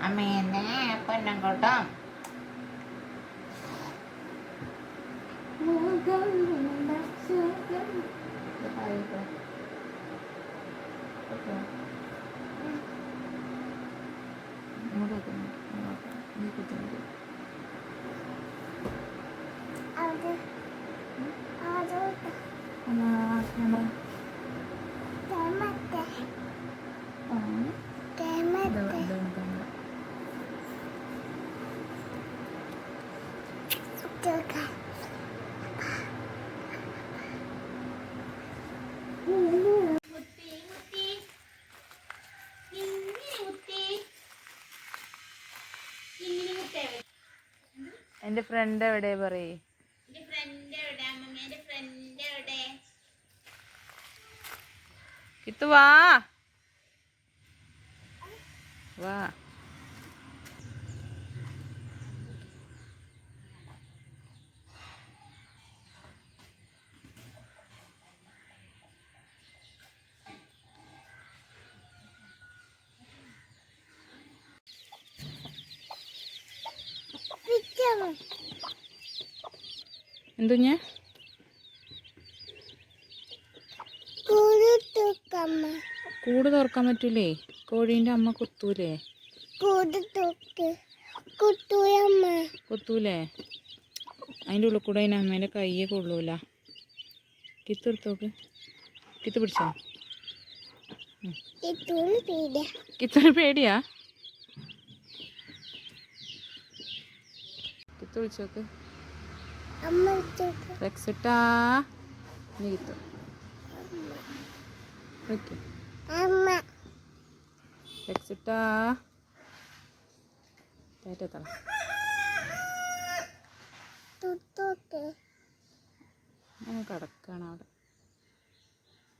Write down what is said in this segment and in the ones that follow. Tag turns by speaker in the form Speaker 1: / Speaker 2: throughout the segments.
Speaker 1: അമ്മേനെ പൊന്നം കൂട്ടം എന്റെ ഫ്രണ്ട് എവിടെ പറയേ കിത്തു വാ വാ എന്തുഞ്ഞ കൂട് തുറക്കാൻ പറ്റൂലേ കോഴീന്റെ അമ്മ കുത്തൂലേ കുത്തൂലേ അതിൻ്റെ ഉള്ളിൽ കൂടെ അതിന് അമ്മേൻ്റെ കയ്യെ കൊള്ളൂല കിത്ത് എടുത്തോക്ക് കിത്ത് പിടിച്ചോ കിത്തിന് പേടിയാ കിത്ത് വിളിച്ചോക്ക് റെക്സിട്ടാ നീ കിത്തു റെക്സിട്ടാ തേറ്റത്തള കിടക്കാണ് അവിടെ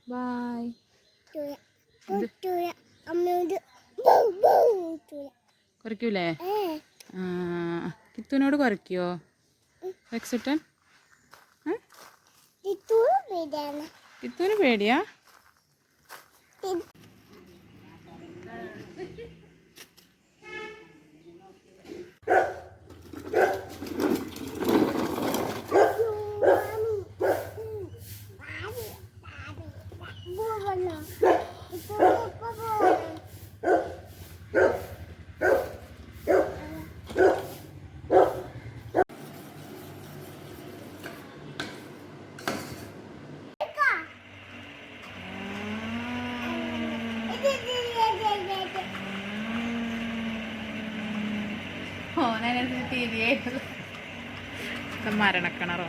Speaker 1: ബായ് കുറയ്ക്കൂലേ കിത്തുവിനോട് കുറയ്ക്കുവോ റെക്സിട്ടൻ കിത്തുവിന് പേടിയാ മരണക്കിണറോ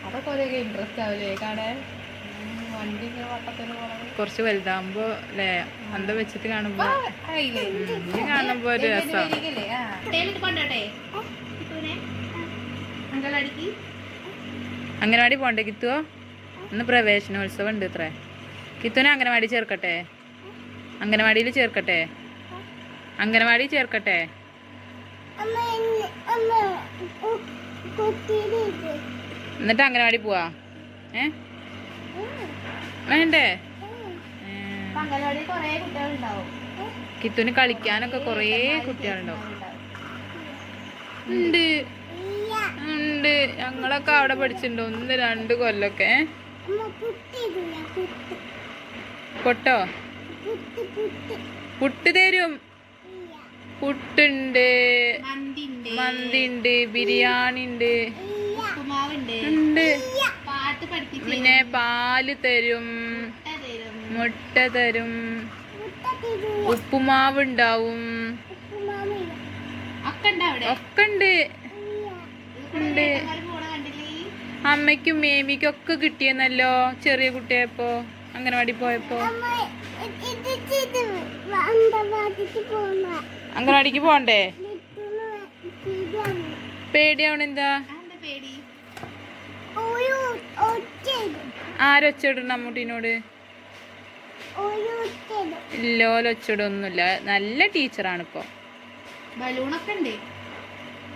Speaker 1: അതൊക്കെ ഒരേ ഇൻട്രസ്റ്റ് ആവില്ലേ കാണാൻ വണ്ടി കുറച്ച് വലുതാകുമ്പോ അല്ലേ അന്ത വെച്ചിട്ട് കാണുമ്പോ കാണുമ്പോ ഒരു രസം അംഗനവാടി പോണ്ടേ കിത്തുവോ ഇന്ന് പ്രവേശനോത്സവം ഉണ്ട് ഇത്രേ കിത്തുവിനെ അംഗനവാടി ചേർക്കട്ടെ അംഗനവാടിയിൽ ചേർക്കട്ടെ അംഗനവാടി ചേർക്കട്ടെ എന്നിട്ട് അംഗനവാടി പോവാ വേണ്ടേ കിത്തുവിന് കളിക്കാനൊക്കെ കൊറേ കുട്ടികളുണ്ടാവും ഉണ്ട് ഉണ്ട് ഞങ്ങളൊക്കെ അവിടെ പഠിച്ചിട്ടുണ്ടോ 1-2 കൊല്ലൊക്കെ പൊട്ടോ പുട്ട് തരും പുട്ടുണ്ട് മന്തിണ്ട് ബിരിയാണി ഉണ്ട് ഉണ്ട് പിന്നെ പാല് തരും മുട്ട തരും ഉപ്പുമാവ് ഉണ്ടാവും ഒക്കെ ഉണ്ട് ഉണ്ട് അമ്മയ്ക്കും മേമിക്കും ഒക്കെ കിട്ടിയെന്നല്ലോ ചെറിയ കുട്ടിയായപ്പോ അംഗനവാടി പോയപ്പോ അംഗനവാടിക്ക് പോണ്ടേ പേടിയാവണെന്താ ആരൊച്ചയിടണം അമ്മൂട്ടിനോട് ഇല്ലോലൊച്ചയിടൊന്നുമില്ല നല്ല ടീച്ചറാണിപ്പോ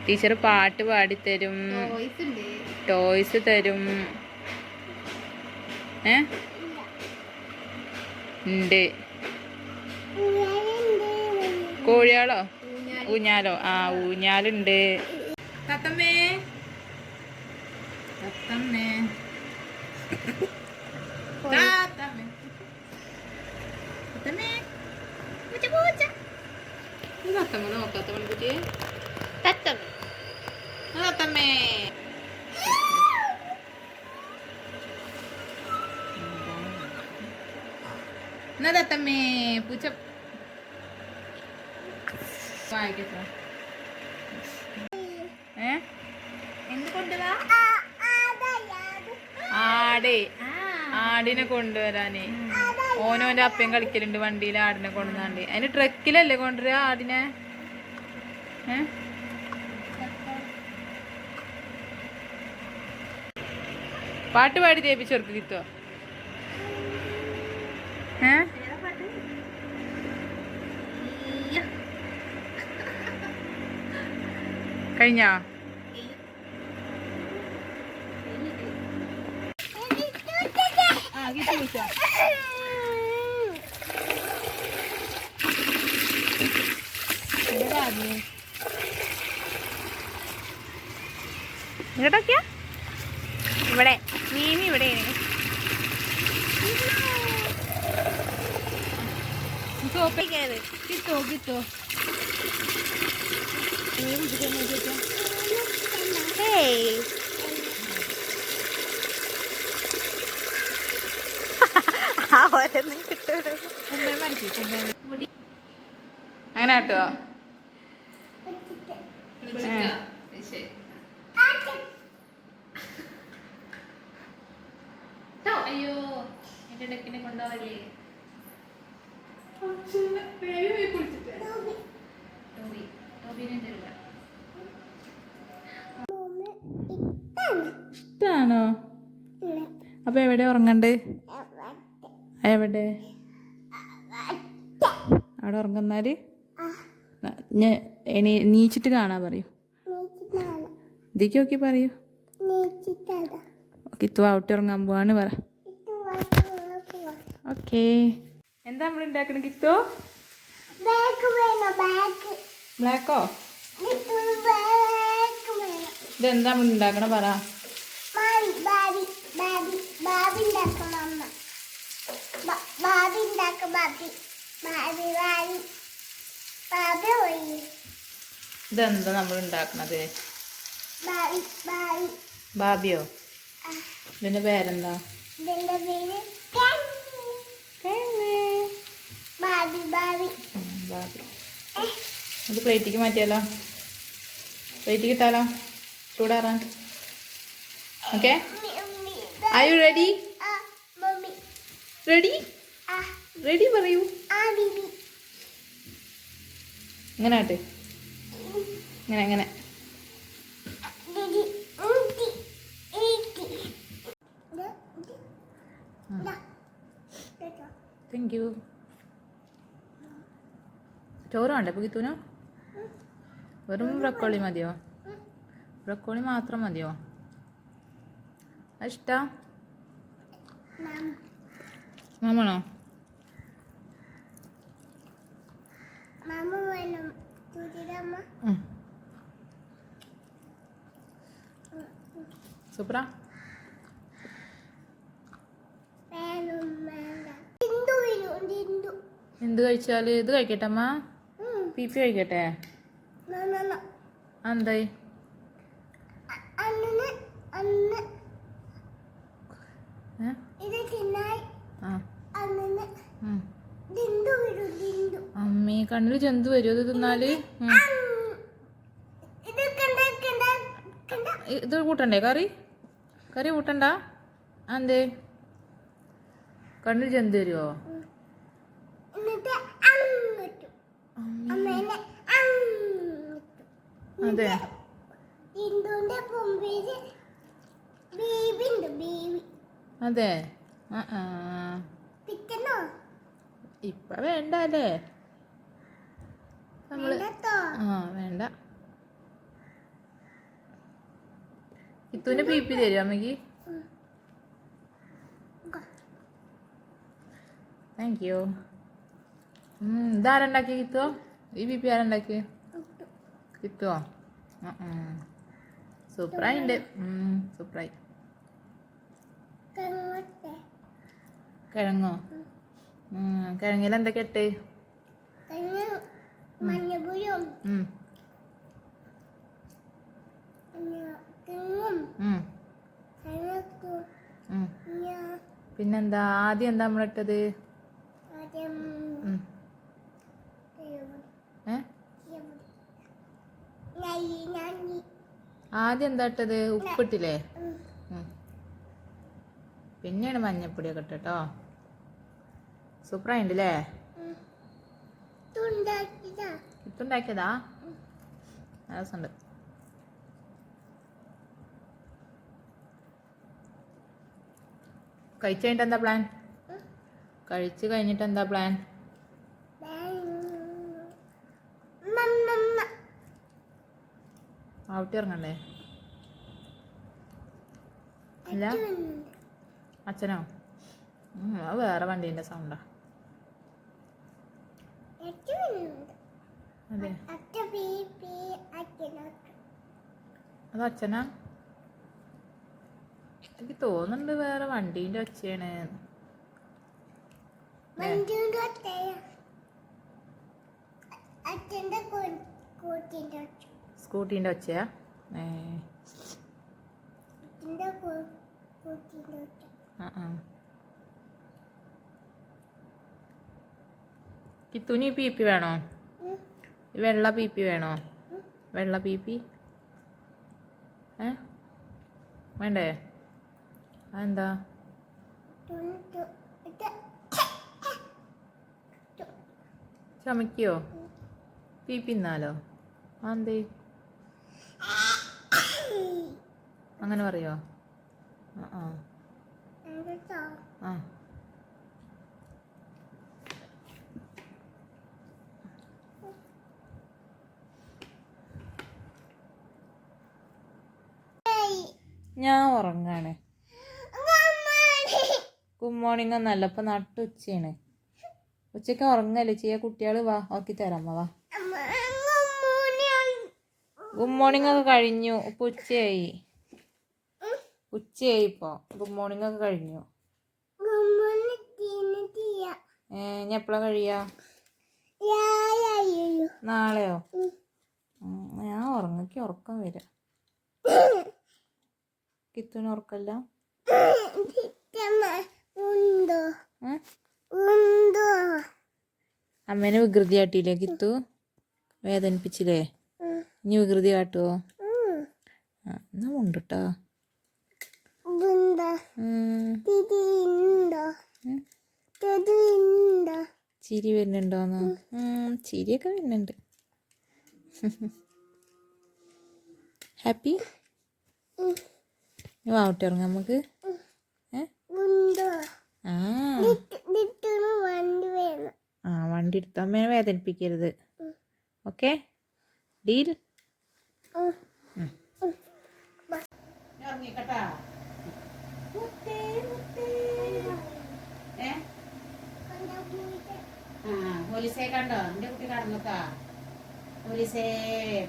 Speaker 1: ടീച്ചർ പാട്ട് പാടിത്തരും ടോയ്സ് തരും ഉണ്ട്. കോഴിയാളോ? ഊഞ്ഞാലോ? ആ, ഊഞ്ഞാലുണ്ട്. തത്തമ്മേ തത്തമ്മേ തത്തമ്മേ തത്തമ്മേ പൂച്ച പൂച്ച. തത്തമ്മ നോക്കാത്ത പെൺകുട്ടിയെ. തത്തമ്മേ എന്നാ തത്തമ്മേ പൂച്ച വായിക്കട്ടോ. എന്ത് കൊണ്ടുവാ? ആടിനെ കൊണ്ടുവരാനേ. ഓനോന്റെ അപ്പയും കളിക്കലുണ്ട് വണ്ടിയിൽ ആടിനെ കൊണ്ടുവന്നാണ്ട്. അതിന് ട്രക്കിലല്ലേ കൊണ്ടുവരിക ആടിനെ? പാട്ട് പാടി തേപ്പിച്ചോർക്ക് കിട്ടോ? കഴിഞ്ഞോ? ഇങ്ങോട്ടൊക്കെയാ? ഇവിടെ മീമി ഇവിടെ കിട്ടോ കിട്ടോ? അങ്ങനെ കേട്ടോ. അയ്യോ എന്റെ ഡെക്കിനെ കൊണ്ടുപോവല്ലേ. ഇഷ്ടാണോ? അപ്പൊ എവിടെ ഉറങ്ങണ്ട്? എവിടെ? അവിടെ ഉറങ്ങുന്നാല് നീച്ചിട്ട് കാണാ പറയൂ. ഇതിക്ക് നോക്കി പറയൂ. കിത്തു ഔട്ടി ഉറങ്ങാൻ പോവാണ് പറ. ഓക്കേ. എന്താ നമ്മൾ ഉണ്ടാക്കണ കിത്തു? ബ്ലാക്കോ? ഇതെന്താ നമ്മൾ ഉണ്ടാക്കണ പറ. ഇതെന്താ നമ്മൾ ഉണ്ടാക്കണത്? ബാബിയോ? ഇതിന്റെ പേരെന്താ? ഇത് പ്ലേറ്റിക്ക് മാറ്റിയാലോ? പ്ലേറ്റിക്ക് ഇട്ടാലോ? ചൂടാറാൻ. Okay. Are you ready? Ready? Ready പറയൂ. ഇങ്ങനെ ആട്ടെ. ഇങ്ങനെ ഇങ്ങനെ. Thank you. ചോറ് വേണ്ടേ പുകിത്തൂനോ? വെറും ബ്രക്കോളി മതിയോ? ബ്രക്കോളി മാത്രം മതിയോ? ഇഷ്ടാ? മാമണോ? സൂപ്പറാ. എന്ത് കഴിച്ചാല്? ഇത് കഴിക്കട്ടെ അമ്മ? പീപ്പി കഴിക്കട്ടെ? എന്തായി? അമ്മേ കണ്ണില് ജന്തു വരുമോ ഇത് തിന്നാല്? ഇത് കൂട്ടണ്ടേ കറി? കറി കൂട്ടണ്ട? എന്തേ? കണ്ണിൽ ജന്തു വരുമോ? അതെ. അതെ. ഇപ്പൊ വേണ്ട അല്ലേ? നമ്മള് വേണ്ട. ഇത്തുവിന് പീപ്പി തരുമോ അമ്മക്ക്? Thank you. ഇതാരുണ്ടാക്കി കിത്തുവോ? ഈ ബി പി ആരുണ്ടാക്കി? കിത്തുവോ? സൂപ്പറായി ഉണ്ട്. സൂപ്പറായി. കിഴങ്ങോ? കിഴങ്ങിൽ എന്തൊക്കെ ഇട്ട്? പിന്നെന്താ ആദ്യം എന്താ നമ്മളിട്ടത്? ആദ്യം എന്താ ഇട്ടത്? ഉപ്പിട്ടില്ലേ? പിന്നെയാണ് മഞ്ഞപ്പൊടിയൊക്കെ ഇട്ടോ. സൂപ്പറായിണ്ടല്ലേ? ഇത്തുണ്ടാക്കിയതാ? രസമുണ്ട്. കഴിച്ചു കഴിഞ്ഞിട്ട് എന്താ പ്ലാൻ? കഴിച്ചു കഴിഞ്ഞിട്ട് എന്താ പ്ലാൻ? ഔട്ടി ഇറങ്ങണ്ടേ? ഇല്ല? അച്ഛനോ? അത് വേറെ വണ്ടീൻ്റെ സൗണ്ടാ. അതെ, അത് അച്ഛനാ? എനിക്ക് തോന്നുന്നുണ്ട് വേറെ വണ്ടീൻ്റെ ഒച്ചയാണ്. സ്കൂട്ടീൻ്റെ ഒച്ചയാ? കിത്തുനി പി പി വേണോ? വെള്ള പി പി വേണോ? വെള്ള പി പി വേണ്ടേ? അതെന്താ? ചുമക്കോ? പി പി എന്നാലോ? അതെന്തേ അങ്ങനെ പറയോ? ആ ഞാൻ ഉറങ്ങാണ്. ഗുഡ് മോർണിംഗ് ഒന്നല്ല, ഇപ്പം നട്ടുച്ചയാണ്. ഉച്ചയ്ക്ക് ഉറങ്ങല്ലേ ചെയ്യാ? കുട്ടികൾ വാ ഓക്കി തരാമ്മ വാ. ഗുഡ് മോർണിംഗ് ഒക്കെ കഴിഞ്ഞു. ഇപ്പം ഉച്ചയായി. ഇപ്പോൾ ഗുഡ് മോർണിംഗ് ഒക്കെ കഴിഞ്ഞു. ഇനി എപ്പോഴാണ് കഴിയാ? നാളെയോ? ഞാൻ ഉറങ്ങക്ക് ഉറക്കം വരാം. കിത്തുവിന് ഉറക്കല്ല? അമ്മേനെ വികൃതി കാട്ടിയില്ലേ കിത്തു? വേദനിപ്പിച്ചില്ലേ? ഇനി വികൃതി കാട്ടുവോ? എന്നാ ഉണ്ടട്ടോ. ചിരി വരുന്നുണ്ടോന്നോ? ചിരിയൊക്കെ വരുന്നുണ്ട്. ഹാപ്പി? ആവട്ടെ ഇറങ്ങാം നമുക്ക്. വണ്ടി എടുത്തു. അമ്മേനെ വേദനിപ്പിക്കരുത്. Okay deal? പോലീസേ കണ്ടോ? എൻ്റെ കുട്ടി കടന്നത്താ. പോലീസേ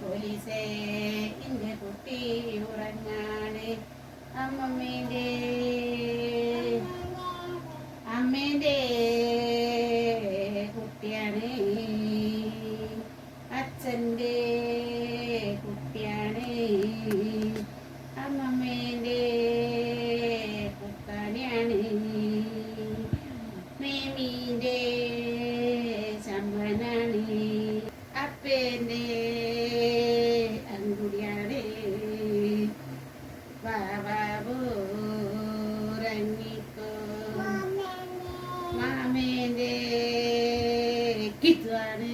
Speaker 1: പോലീസേ എൻ്റെ കുട്ടി ഉറങ്ങാണ്. അമ്മമ്മേൻ്റെ കുട്ടിയാണ്, അച്ഛൻ്റെ കുട്ടിയാണ്, അമ്മമ്മേൻ്റെ കുത്താനെയാണ്, മേമീൻ്റെ ചമ്പനാണ്, അപ്പേൻ്റെ അങ്കുടിയാണ്. ബാബു ഉറങ്ങിക്കോ. മാമേൻ്റെ കിത്തുവാണ്.